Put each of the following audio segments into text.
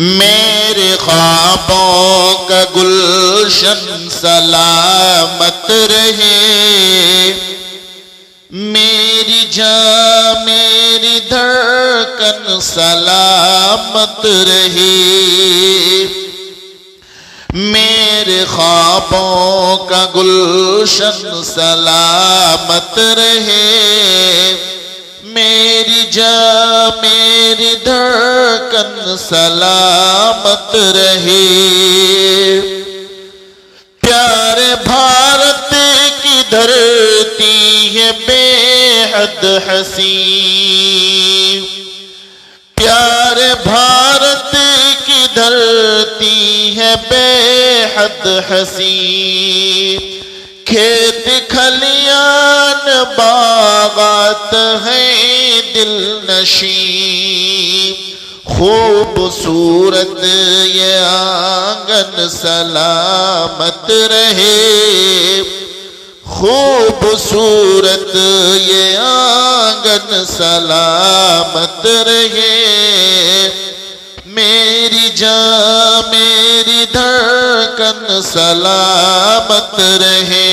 मेरे ख्वाबों का गुलशन सलामत रहे, मेरी जान मेरी धड़कन सलामत रहे। मेरे ख्वाबों का गुलशन सलामत रहे, मेरी जान मेरी धड़कन सलामत रहे। प्यारे भारत की धरती है बेहद हसी, प्यारे भारत की धरती है बेहद हसी। खेत खलियान बागात हैं दिल नशी, खूबसूरत ये आंगन सलामत रहे, खूबसूरत ये आंगन सलामत रहे। मेरी जान मेरी धड़कन सलामत रहे,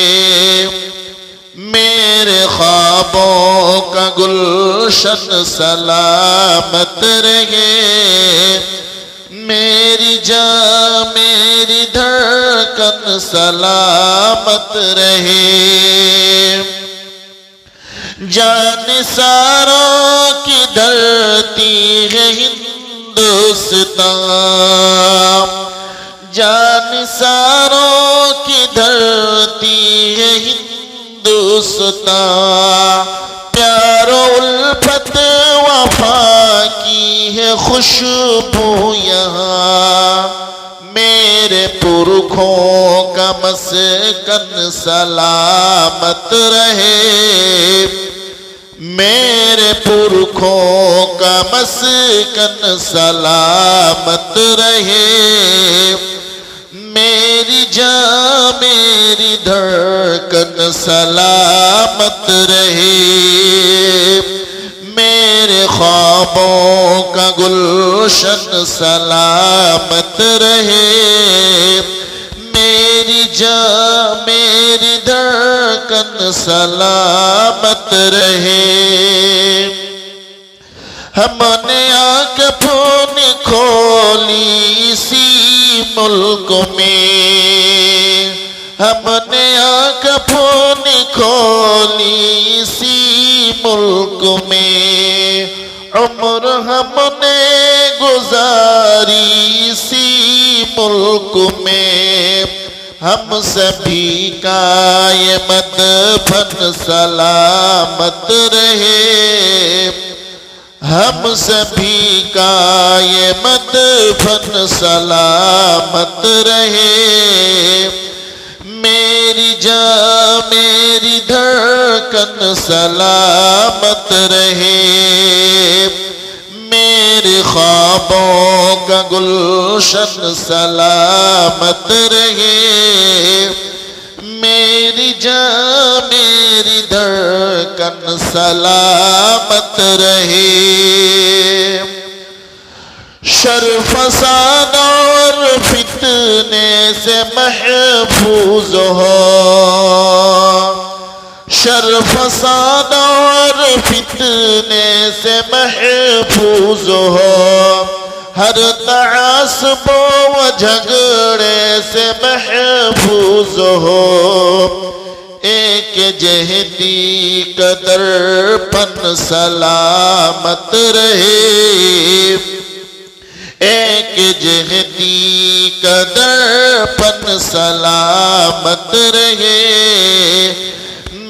मेरे ख्वाबों का गुलशन सलामत रहे। मेरी जान मेरी धड़कन सलामत रहे। जानिसारों की धरती है हिंदुस्तान, जानिसारों की धरती है हिंदुस्तान। प्यारो उल्फत वफा की है खुशबू यहाँ, मेरे पुरखों का मस्कन सलामत रहे, मेरे पुरखों का मस्कन सलामत रहे। मेरी जान मेरी धड़कन सलामत रहे, मेरे ख्वाबों का गुलशन सलामत रहे। मेरी जान मेरी धड़कन सलामत रहे। हमने आँख फोन खोली इसी मुल्क में, हमने आँख फोन खोली इसी मुल्क में। उम्र हमने गुजारी इसी मुल्क में, हम सभी का ये मदफन सलामत रहे, हम सभी का ये मदफन सलामत रहे। मेरी जान मेरी धड़कन सलामत रहे, मेरे ख्वाबों का गुलशन सलामत रहे। मेरी जान मेरी धड़कन सलामत रहे। शर फसाद और फितने से महफूज हो, शर फसाद और फितने से महफूज हो। हर तआसुब व झगड़े से महफूज हो। एक जहदी कदरपन सलामत रहे, एक जहदी कदरपन सलामत रहे।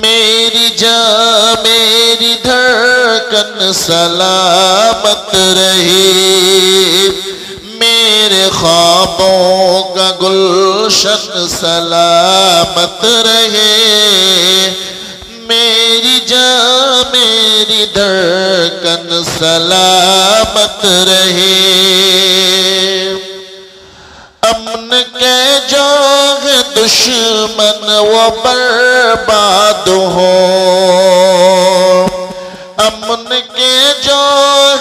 मेरी जान मेरी धड़कन सलामत रहे, मेरे ख्वाबों का गुलशन सलामत रहे। मेरी जान मेरी धड़कन सलामत रहे। अमन के जो है दुश्मन वो बर्बाद हो, अमन के जो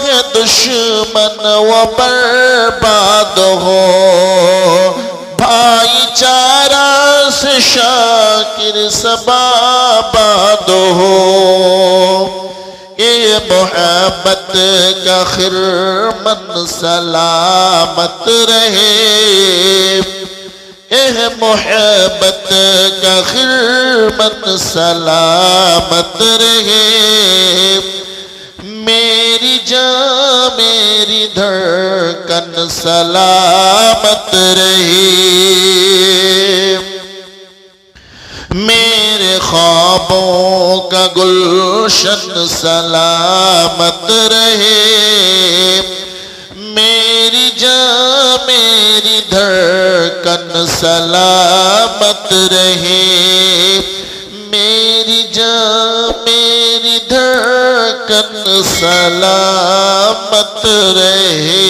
है दुश्मन दुश्मन वो बर्बाद हो, भाईचारा से शाकिर सबाबाद हो। ये मोहब्बत का खिरमन सलामत रहे, यह मोहब्बत का खिरमन सलामत रहे। मेरी जान मेरी धड़कन सलामत रहे, मेरे ख्वाबों का गुलशन सलामत रहे। मेरी जान मेरी धड़कन सलामत रहे, मेरी जान मेरी धड़कन सलामत रहे।